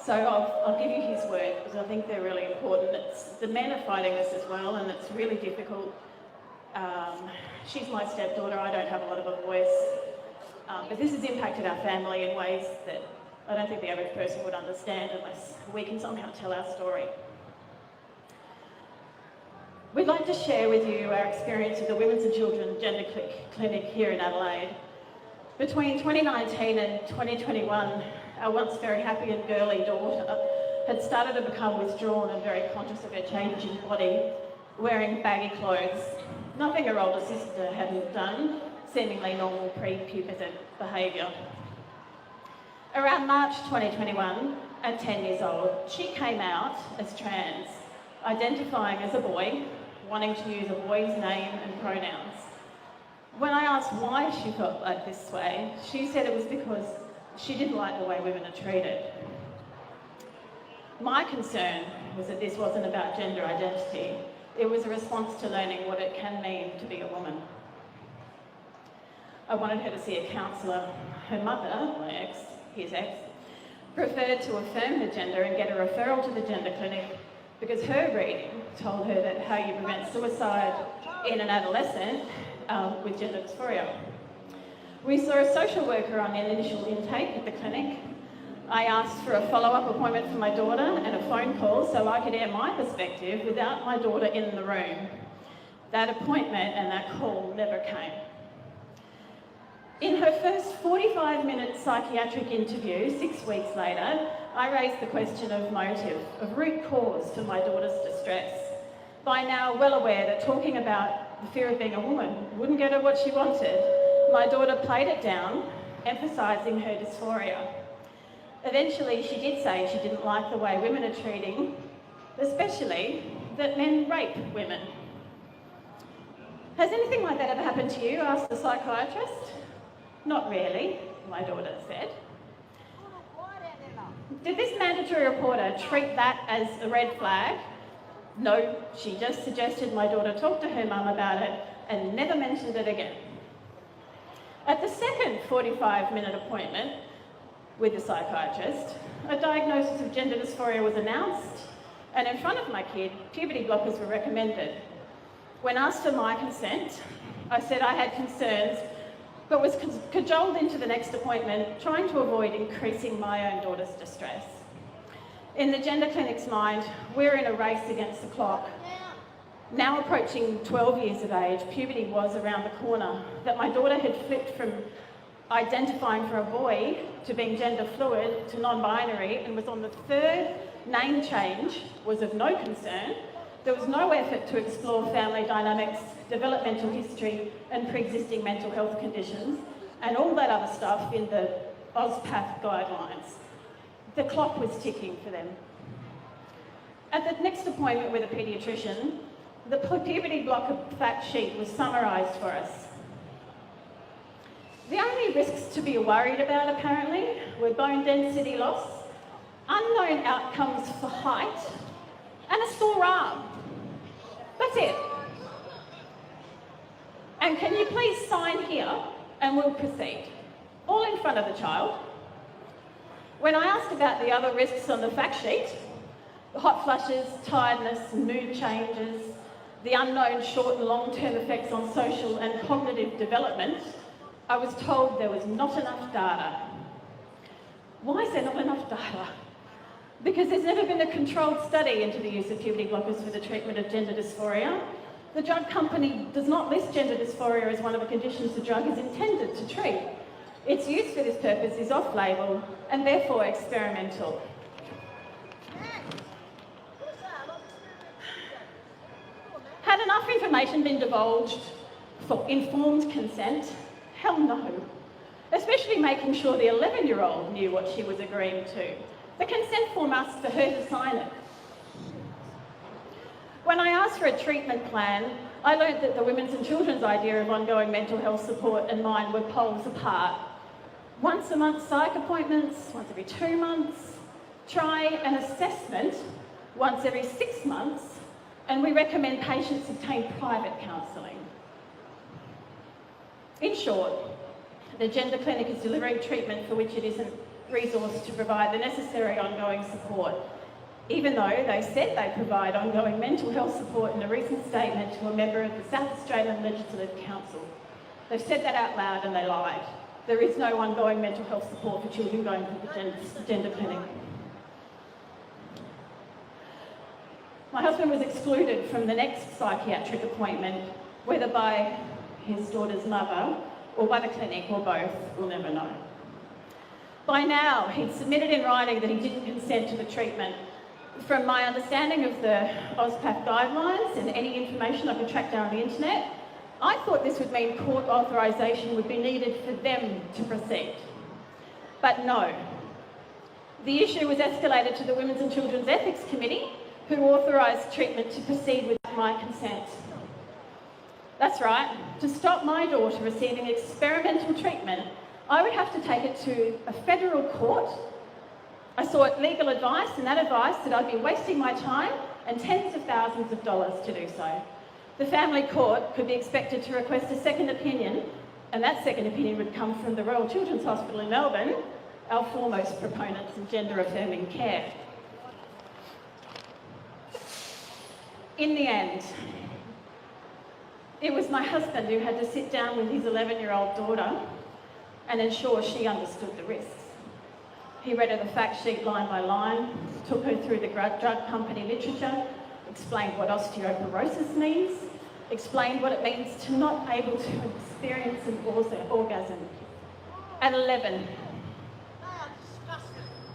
So I'll give you his words because I think they're really important. The men are fighting this as well, and it's really difficult. She's my stepdaughter, I don't have a lot of a voice. But this has impacted our family in ways that I don't think the average person would understand unless we can somehow tell our story. We'd like to share with you our experience of the Women's and Children's Gender Clinic here in Adelaide. Between 2019 and 2021, our once very happy and girly daughter had started to become withdrawn and very conscious of her changing body, wearing baggy clothes. Nothing her older sister hadn't done, seemingly normal pre-pubertal behaviour. Around March 2021, at 10 years old, she came out as trans, identifying as a boy, wanting to use a boy's name and pronouns. When I asked why she felt like this way, she said it was because she didn't like the way women are treated. My concern was that this wasn't about gender identity. It was a response to learning what it can mean to be a woman. I wanted her to see a counsellor. Her mother, his ex, preferred to affirm her gender and get a referral to the gender clinic because her reading told her that how you prevent suicide in an adolescent with gender dysphoria. We saw a social worker on an initial intake at the clinic. I asked for a follow-up appointment for my daughter and a phone call so I could air my perspective without my daughter in the room. That appointment and that call never came. In her first 45-minute psychiatric interview, 6 weeks later, I raised the question of motive, of root cause for my daughter's distress. By now well aware that talking about the fear of being a woman wouldn't get her what she wanted, my daughter played it down, emphasising her dysphoria. Eventually, she did say she didn't like the way women are treating, especially that men rape women. Has anything like that ever happened to you? Asked the psychiatrist. Not really, my daughter said. Did this mandatory reporter treat that as a red flag? No, she just suggested my daughter talk to her mum about it and never mentioned it again. At the second 45-minute appointment with the psychiatrist, a diagnosis of gender dysphoria was announced, and in front of my kid, puberty blockers were recommended. When asked for my consent, I said I had concerns, but was cajoled into the next appointment, trying to avoid increasing my own daughter's distress. In the gender clinic's mind, we're in a race against the clock. Now approaching 12 years of age, puberty was around the corner, that my daughter had flipped from identifying for a boy to being gender fluid to non-binary and was on the third name change was of no concern. There was no effort to explore family dynamics, developmental history and pre-existing mental health conditions and all that other stuff in the OzPath guidelines. The clock was ticking for them. At the next appointment with a paediatrician, the puberty blocker fact sheet was summarised for us. The only risks to be worried about, apparently, were bone density loss, unknown outcomes for height, and a sore arm. That's it. And can you please sign here and we'll proceed? All in front of the child. When I asked about the other risks on the fact sheet, the hot flushes, tiredness, mood changes, the unknown short and long-term effects on social and cognitive development, I was told there was not enough data. Why is there not enough data? Because there's never been a controlled study into the use of puberty blockers for the treatment of gender dysphoria. The drug company does not list gender dysphoria as one of the conditions the drug is intended to treat. Its use for this purpose is off-label and therefore experimental. Had enough information been divulged for informed consent? Hell no. Especially making sure the 11-year-old knew what she was agreeing to. The consent form asked for her to sign it. When I asked for a treatment plan, I learned that the Women's and Children's idea of ongoing mental health support and mine were poles apart. Once a month psych appointments, once every 2 months, try an assessment once every 6 months, and we recommend patients obtain private counselling. In short, the gender clinic is delivering treatment for which it isn't resourced to provide the necessary ongoing support, even though they said they provide ongoing mental health support in a recent statement to a member of the South Australian Legislative Council. They've said that out loud and they lied. There is no ongoing mental health support for children going to the gender clinic. My husband was excluded from the next psychiatric appointment, whether by his daughter's mother or by the clinic or both, we'll never know. By now, he'd submitted in writing that he didn't consent to the treatment. From my understanding of the OzPAC guidelines and any information I could track down on the internet, I thought this would mean court authorisation would be needed for them to proceed. But no. The issue was escalated to the Women's and Children's Ethics Committee, who authorised treatment to proceed without my consent. That's right, to stop my daughter receiving experimental treatment, I would have to take it to a federal court. I sought legal advice, and that advice said I'd be wasting my time and tens of thousands of dollars to do so. The family court could be expected to request a second opinion, and that second opinion would come from the Royal Children's Hospital in Melbourne, our foremost proponents in gender-affirming care. In the end, it was my husband who had to sit down with his 11-year-old daughter and ensure she understood the risks. He read her the fact sheet line by line, took her through the drug company literature, explained what osteoporosis means, explained what it means to not able to experience an orgasm. At 11,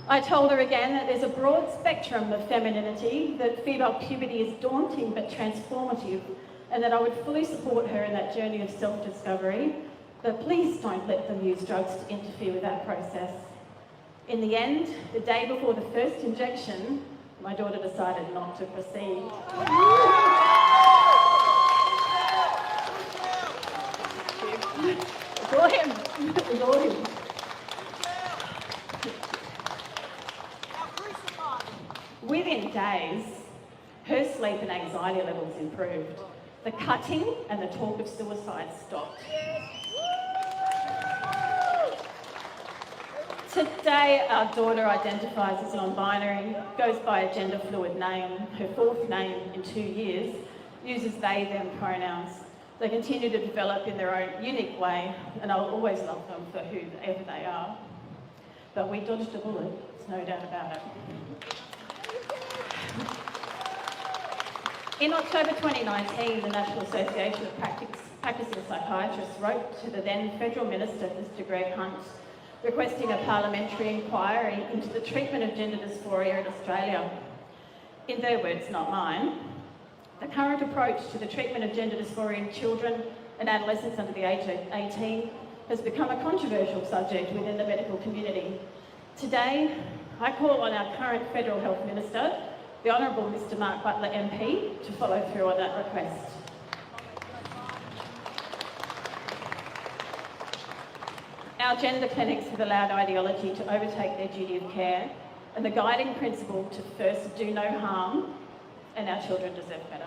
I told her again that there's a broad spectrum of femininity, that female puberty is daunting but transformative, and that I would fully support her in that journey of self-discovery, but please don't let them use drugs to interfere with that process. In the end, the day before the first injection, my daughter decided not to proceed. It's all him. It's all him. Within days, her sleep and anxiety levels improved. The cutting and the talk of suicide stopped. Today, our daughter identifies as non-binary, goes by a gender-fluid name. Her fourth name in 2 years uses they, them pronouns. They continue to develop in their own unique way, and I'll always love them for whoever they are. But we dodged a bullet, there's no doubt about it. In October 2019, the National Association of Practicing Psychiatrists wrote to the then Federal Minister, Mr. Greg Hunt, requesting a parliamentary inquiry into the treatment of gender dysphoria in Australia. In their words, not mine, the current approach to the treatment of gender dysphoria in children and adolescents under the age of 18 has become a controversial subject within the medical community. Today, I call on our current Federal Health Minister, the Honourable Mr. Mark Butler MP, to follow through on that request. Our gender clinics have allowed ideology to overtake their duty of care and the guiding principle to first do no harm, and our children deserve better.